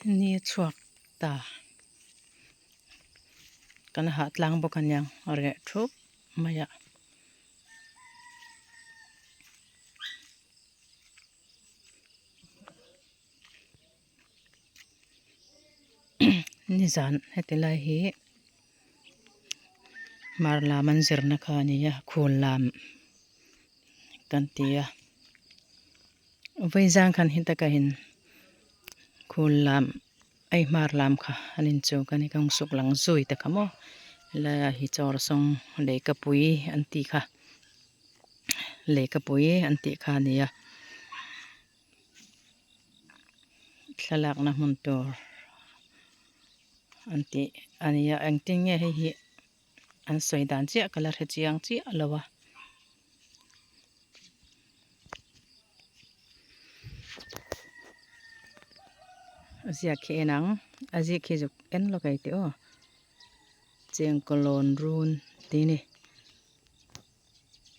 ni chuak ta kan ha tlang bo kan yang re thup maya ni zan hetilai hi marla manzir na kha ni ya khulam kan tia vaizang kan hin taka hin khulam ai marlam kha anin chu kan kang suk lang zui ta khamo la hi chor song le kapui anti kha le kapui anti kha ni ya thalak na mun tor anti ania angting nge hi an soidan chi color he chiang chi alawa azia khenang azi khijuk en lokai te o cheng kolon run ti ni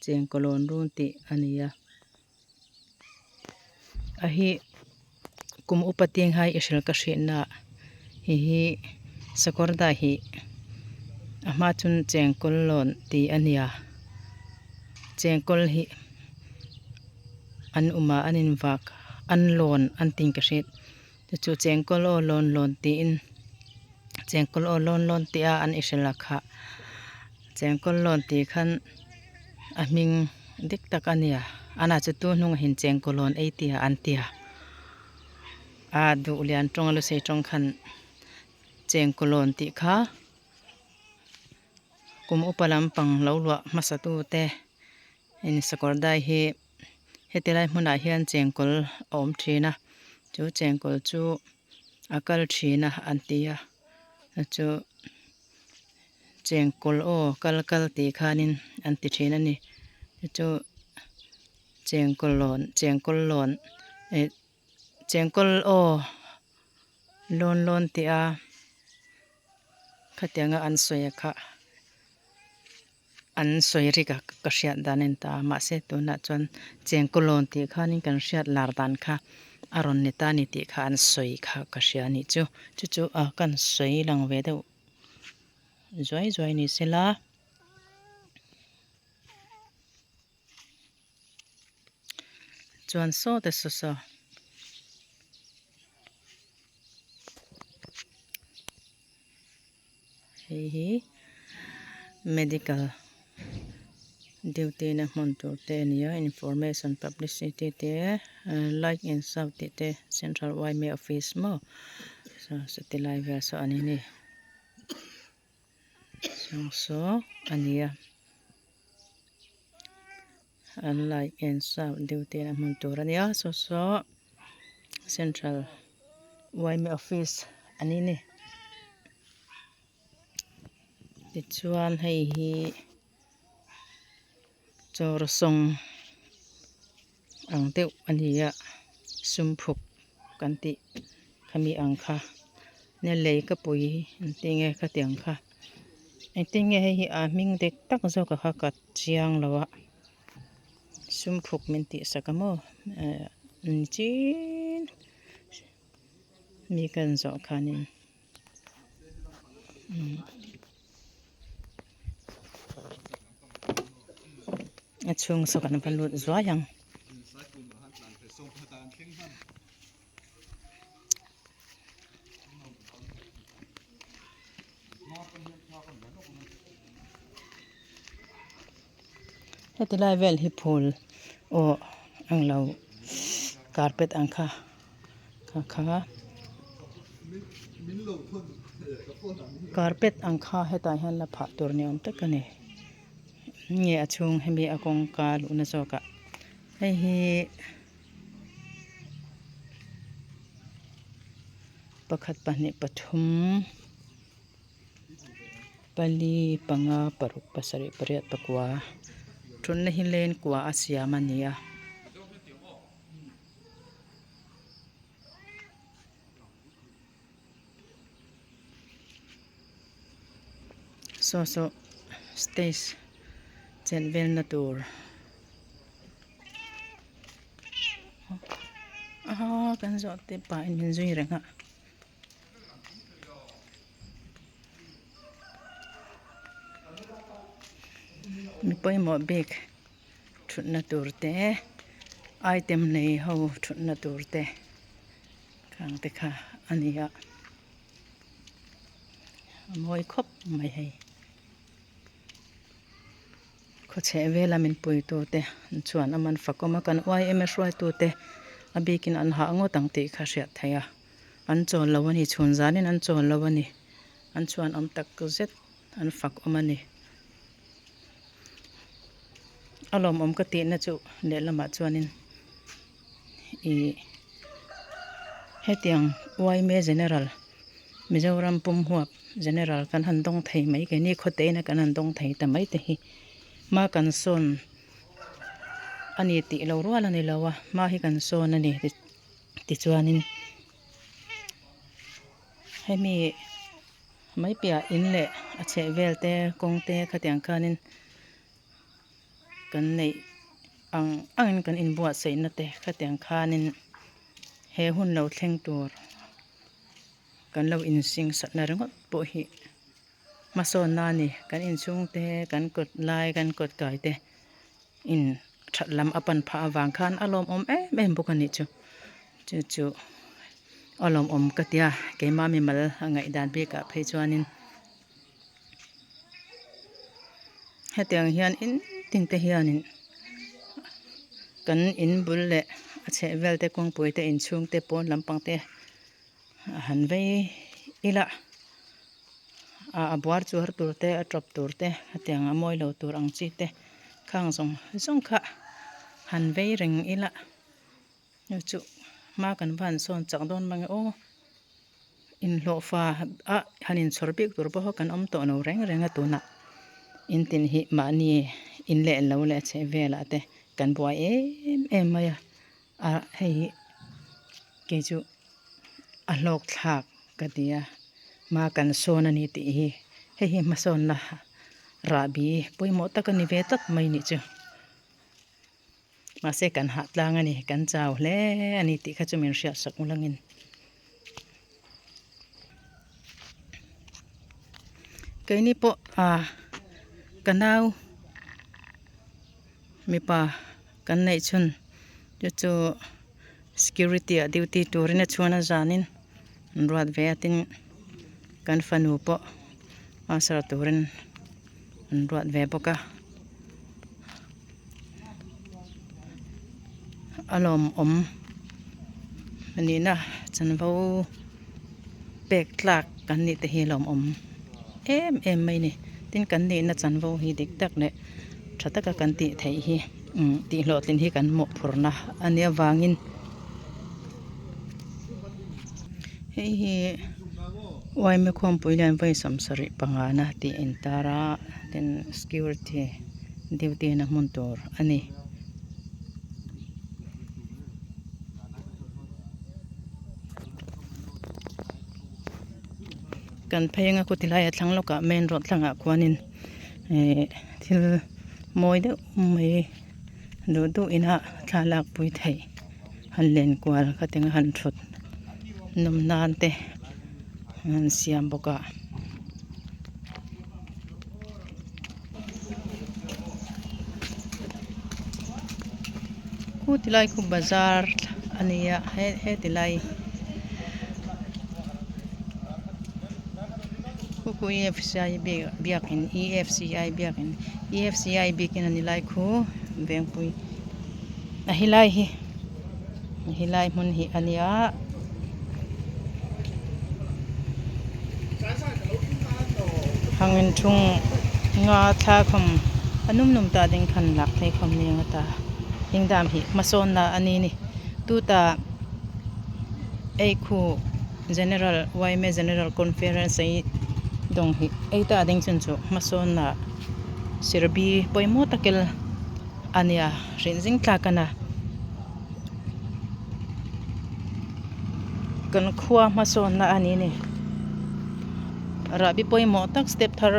cheng kolon run ti ania ahi kum upating hai ishal ka na hi sakorda hi ama chun cheng kolon ti ania chengkol hi an uma anin wak an lon an ting ka hret chu chengkol o lon ti in chengkol o lon ti a an ishela kha chengkol lon ti khan a ming dik tak ania ana chu tu hnung hin chengkolon ei ti an tia a du lian tong lu sei tong khan chengkolon ti kha kum upalam pang lolwa masatu te in sakordai hi hetilai hmuna hian chengkol om thina chu chengkol chu akal thina antia chu chengkol o kal ti khanin anti thina ni chu chengkol lon chengkol o lon ti a khatianga an soya kha an soirika ka hriat danin ta ma se tu na chon chengkolon ti khanin kan hriat lar dan kha aron ni ta ni ti kha an soi kha ka hria ni chu a kan soi lang ve deuh zoi ni sela chuan so te so hi medical duty na montur te nia information publicity te like in south te central YMA office mo so satellite ver so ani ni so ania like in south duty na montur ania so central YMA office ani ni chuan hei hi chor song ang deuh ania sumphuk kanti khami angkha ne lei ka pui tinge kha tiang kha tinge hi a ming dek tak zo ka kha ka chiang lawa sumphuk min ti sakamo chin mi kan zo khanin chung so kan valut zwayang hetilai vel hi phul o anglo carpet angkha kha carpet angkha hetai han la pha tur ni om takani nge achung hemi akong ka lu na soka hei hi pakhat pahnih pathum pali panga paruk pasari pariat pakwa thun na hilen kwa asiam ania so stage chen vel na tur kan zo te pa in zui renga poi mo big thutna turte item nei ho thutna turte khang te kha ania moi khop mai hei kho che vela min pui tu te chuan aman fakoma kan ym roi tu te abikin an ha ngo tang ti kha hriat thaya an chon lawani chhun zanin an chon lawani an chuan am tak zet an fak omani alom om ka ti na chu le lama chuanin I hetiang YM general Mizoram pum huap general kan handong thei mai ke ni khote na kan handong thei ta mai te hi ma kan son ani ti lo ro ala ni lawa ma hi kan son ani ti chuanin hemi mai pia in le a che velte kongte khatiang khanin kan nei ang kan in buat sei na te khatiang khanin he hun lo thleng tur kan lo in sing sat na rangot po hi mason na ni kan in chung te kan kot lai kan kot kai te in thatlam apan pha awang khan alom om em bokani chu alom om katia ke ma mi mal angai dan be ka phei chuanin hetiang hian in tin te hianin kan in bul le a che velte kong pui te in chung te pon lampang te han vei ila a buar chu har tur te a trop tur te hetiang a moi lo tur ang chi te khang zong kha han vei reng ila chu ma kan van son chak don mang o in lo fa a hanin chorbik tur bo kan om to no reng a tuna in tin hi ma ni in le lo le che vela te kan bua em maya a hei ke chu a lok thak katia ma kan son ani ti hi hei ma son na rabi poimo takani ve tak mai ni chu ma se kan ha tlang ani kan chaw hle ani ti kha chu min ria sak ulangin kaini po kanau mi pa kan nei chun chu security duty turina chuna zanin ruat ve atin kan fanu po asar turin ruat ve boka alom om ani na chanvo pek tlak kan ni te hilom om em mai ni tin kan ni na chanvo hi dik tak ne thataka kan ti thei hi ti hlotlin hi kan mo phurna ania wangin hi wai me khom puilan vai samsari pangana ti entara ten security duty na muntor ani kan phayenga ko tilai thlang loka main road thlanga khuanin thil moi de mai du ina thalak pui thei hanlen kwal khatenga han thut num nan te siam boka ku tilai ku bazar ania he tilai ku EFCI biakin EFCI biakin EFCI bikin anilai khu veng pui a hilai mun hi ania hangin thung nga tha khom anum num ta ding khan lak thei khom ni ngata hingdam hi mason na ani ni tu ta ei khu general YM general conference ai dong hi eita ding chun chu mason na sirbi poimo takel ania rinjing tlakana kan khuwa mason na ani ni rabi poimo tak step thar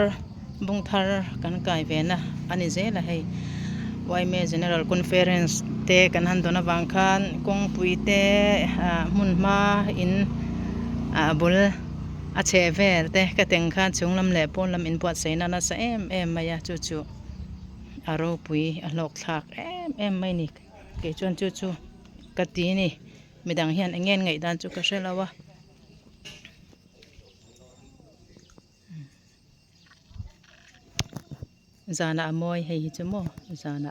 bung thar kan kai vena ani zela hei YM general conference te kan handona wangkhan kong puite munma in bul a che vel te ka teng khan chunglam le ponlam in buat seina na sa em maya chu อารปุยอลอกทากแอมไม่นี่เกจวนจูกะตีนี่ไม่ดังเฮียนเงี้ยไงด้านจุกะเชลาวะจานะอมอยให้หิจโมจาน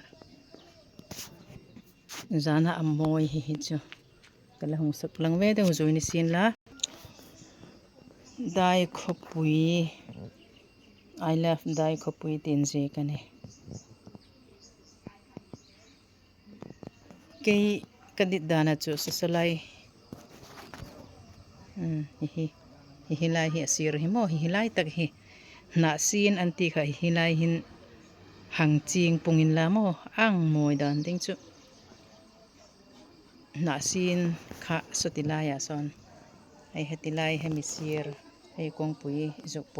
ะอมอยให้หิจกะละหงสักลังเวเดงจุยนิสินละได้ขปุย I left ได้ขปุยตินเจกันนี่เกยกันดิดานะจูสลายฮิลายฮิสิรฮิโมฮิลายตักฮินาซีนอันติค่ะฮิลายหินหังจิงปุงอินลาโมอ่างมวยดานติงจูนาซีนค่ะสุติลายาซอนไอเฮติลายเฮมิซีรไอกงปุยจุกโป